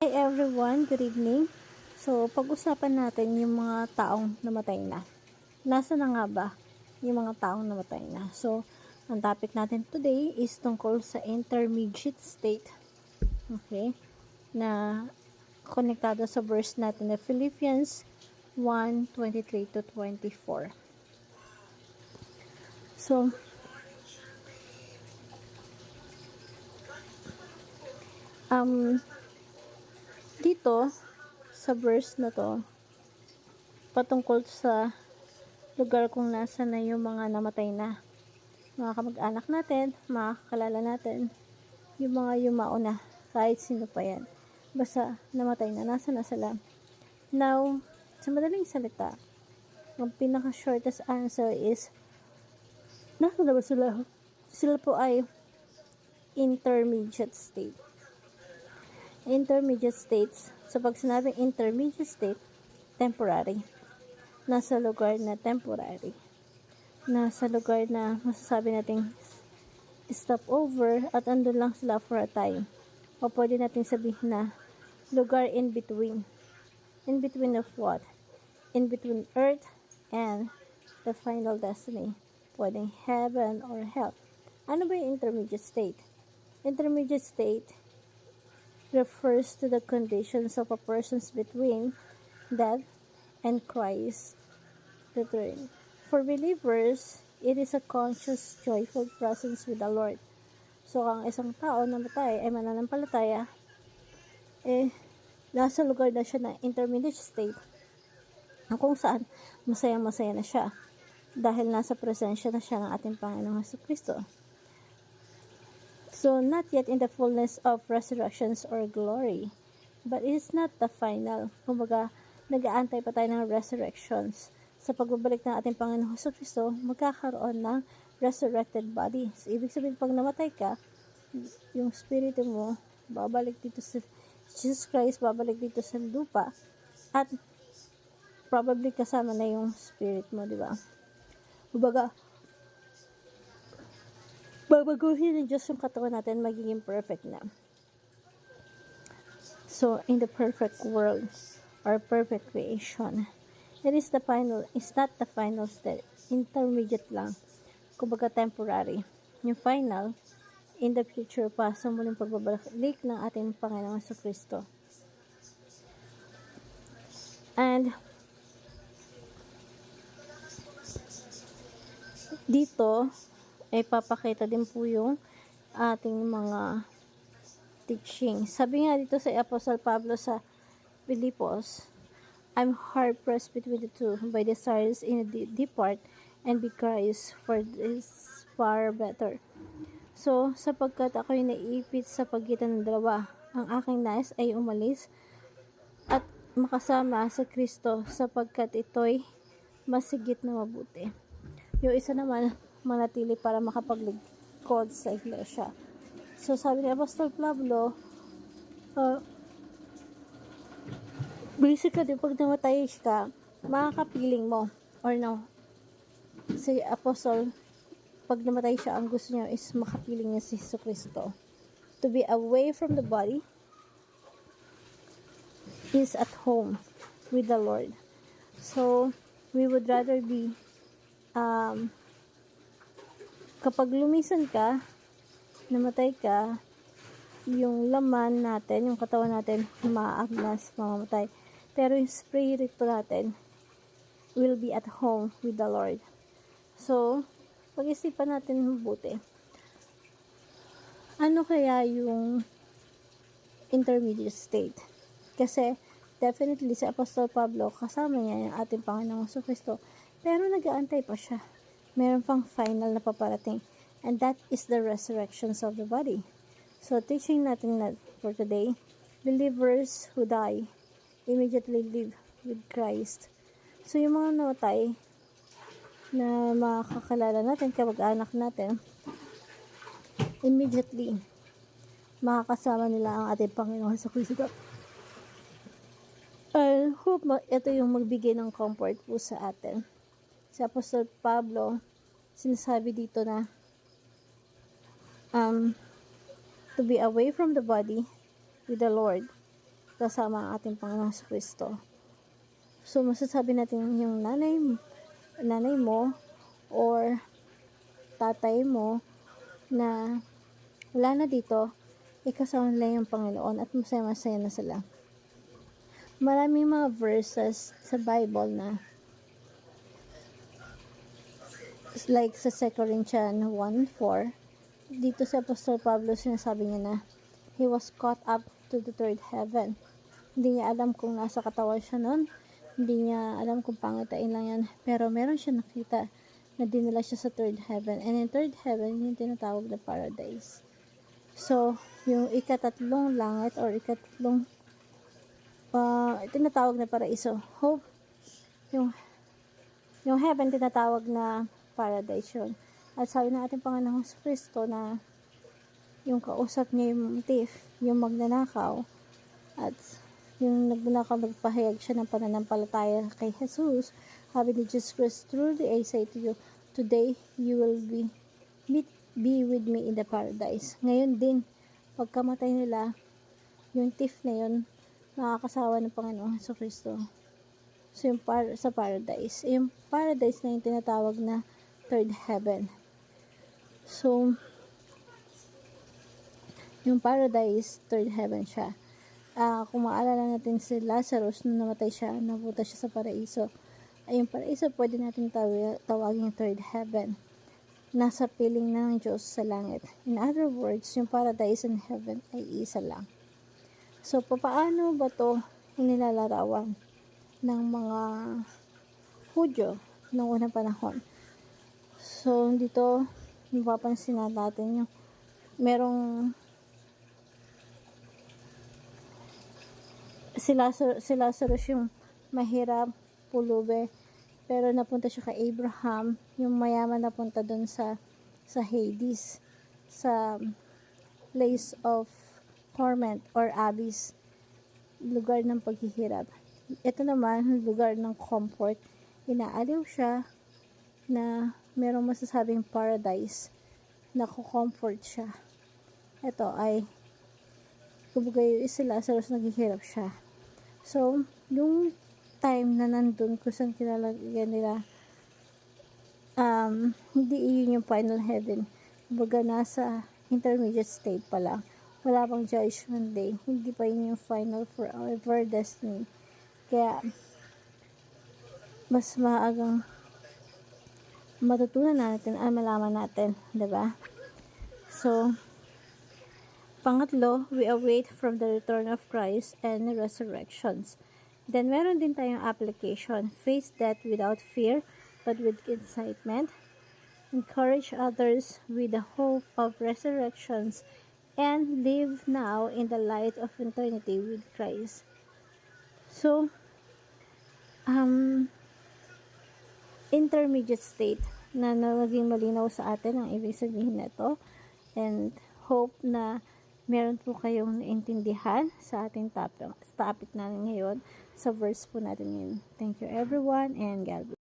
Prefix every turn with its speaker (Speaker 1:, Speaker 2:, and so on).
Speaker 1: Hi everyone, good evening. So, pag-usapan natin yung mga taong namatay na. Nasa na nga ba yung mga taong namatay na? So, ang topic natin today is tungkol sa intermediate state. Okay? Na konektado sa verse natin na Philippians 1:23 to 24. So, dito sa verse na to, patungkol sa lugar kung nasa na yung mga namatay na. Mga kamag-anak natin, mga kakalala natin, yung mga yumao na, kahit sino pa yan. Basta namatay na, nasa na sila. Now, sa madaling salita, ang pinaka-shortest answer is, nasa na ba sila? Sila po ay intermediate state. Intermediate states, so pag sinabing intermediate state, temporary. Nasa lugar na temporary. Nasa lugar na masasabi nating stop over at andun lang sila for a time. O pwede natin sabihin na lugar in between. In between of what? In between earth and the final destiny. Pwedeng heaven or hell. Ano ba yung intermediate state? Intermediate state refers to the conditions of a person's between death and Christ's return. For believers, it is a conscious, joyful presence with the Lord. So, ang isang tao na namatay ay mananampalataya, nasa lugar na siya na intermediate state, kung saan masaya-masaya na siya dahil nasa presensya na siya ng ating Panginoong Jesucristo. So, not yet in the fullness of resurrections or glory, but it is not the final. Kumbaga, nag-aantay pa tayo ng resurrections. Sa pagbabalik ng ating Panginoong Jesucristo, magkakaroon ng resurrected body. So, ibig sabihin, pag namatay ka, yung spirito mo, babalik dito sa Jesus Christ, babalik dito sa lupa, at probably kasama na yung spirit mo, di ba? Kumbaga, babaguhin ng Diyos yung katawan natin, magiging perfect na. So, in the perfect world, or perfect creation, it's not the final state, intermediate lang, kumbaga temporary. Yung final, in the future pa, sa muling pagbabalik ng ating Panginoong Jesucristo. And, dito, ay papakita din po yung ating mga teaching. Sabi nga dito sa Apostle Pablo sa Filipos, I'm hard-pressed between the two, by desires in a depart and be Christ, for this far better. So, sapagkat ako'y naipit sa pagitan ng dalawa, ang aking nais ay umalis at makasama sa Kristo, sapagkat ito'y masigit na mabuti. Yung isa naman, manatili para makapaglingkod sa iglesia. So, sabi ni Apostol Pablo, basically, pag namatay ka, makakapiling mo, or no, si Apostle, pag namatay siya, ang gusto niya is makapiling niya si Jesucristo. To be away from the body is at home with the Lord. So, we would rather be kapag lumisan ka, namatay ka, yung laman natin, yung katawan natin, maagnas, mamamatay. Pero yung spirito natin will be at home with the Lord. So, pag-isipan natin mabuti. Ano kaya yung intermediate state? Kasi, definitely, si Apostol Pablo, kasama niya yung ating Panginoong Jesucristo. Pero nag-aantay pa siya. Meron pang final na paparating. And that is the resurrections of the body. So, teaching natin na for today, believers who die immediately live with Christ. So, yung mga namatay na makakalala natin, kamag-anak natin, immediately makakasama nila ang ating Panginoon sa Kristo. I hope ito yung magbigay ng comfort po sa atin. Si Apostol Pablo, sinasabi dito na to be away from the body with the Lord, kasama ang ating Panginoong Kristo. So, masasabi natin yung nanay mo or tatay mo na wala na dito, ikasama nila yung Panginoon at masaya-masaya na sila. Maraming mga verses sa Bible na like sa 2 Corinthians 1:4, dito sa Apostol Pablo sinasabi niya na he was caught up to the third heaven. Hindi niya alam kung nasa katawan siya noon, hindi niya alam kung pangitain lang yan, pero meron siya nakita na dinala siya sa third heaven, and in third heaven yung tinatawag na paradise. So yung ikatatlong langit or ikatatlong tinatawag na paraiso, hope yung heaven tinatawag na paradise yun. At sabi ng ating Panginoong Kristo na yung kausap niya yung thief, yung magnanakaw, at yung nagnanakaw nagpahayag siya ng pananampalataya kay Jesus. Sabi ni Jesus Christ, truly I say to you, today you will be with me in the paradise. Ngayon din, pagkamatay nila, yung thief na yun, makakasawa ng Panginoong Kristo. So, yung sa paradise. Yung paradise na yung tinatawag na third heaven. So, yung paradise, third heaven siya. Kung maalala natin si Lazarus, nung namatay siya, napunta siya sa paraiso. Ay, yung paraiso, pwede natin tawagin third heaven. Nasa piling na ng Diyos sa langit. In other words, yung paradise and heaven ay isa lang. So, paano ba to nilalarawan ng mga Hudyo noong unang panahon? So, dito, mapapansin natin yung merong si Lazarus yung mahirap, pulube, pero napunta siya kay Abraham, yung mayaman napunta dun sa Hades, sa place of torment or abyss, lugar ng paghihirap. Ito naman, lugar ng comfort. Inaaliw siya na merong masasabing paradise na comfort siya. Ito ay kumbaga si Lazarus naghihirap siya. So, yung time na nandun kung saan kinalagyan nila, hindi yun yung final heaven. Kumbaga nasa intermediate state pa lang. Wala pang judgment day. Hindi pa yun yung final forever destiny. Kaya, mas maagang matutunan natin, malaman natin, diba? So, pangatlo, we await from the return of Christ and resurrections. Then, meron din tayong application. Face death without fear, but with excitement. Encourage others with the hope of resurrections, and live now in the light of eternity with Christ. So, intermediate state na naging malinaw sa atin ang ibig sabihin nito, and hope na meron po kayong naintindihan sa ating topic natin ngayon, sa verse po natin ngayon. Thank you everyone, and God bless.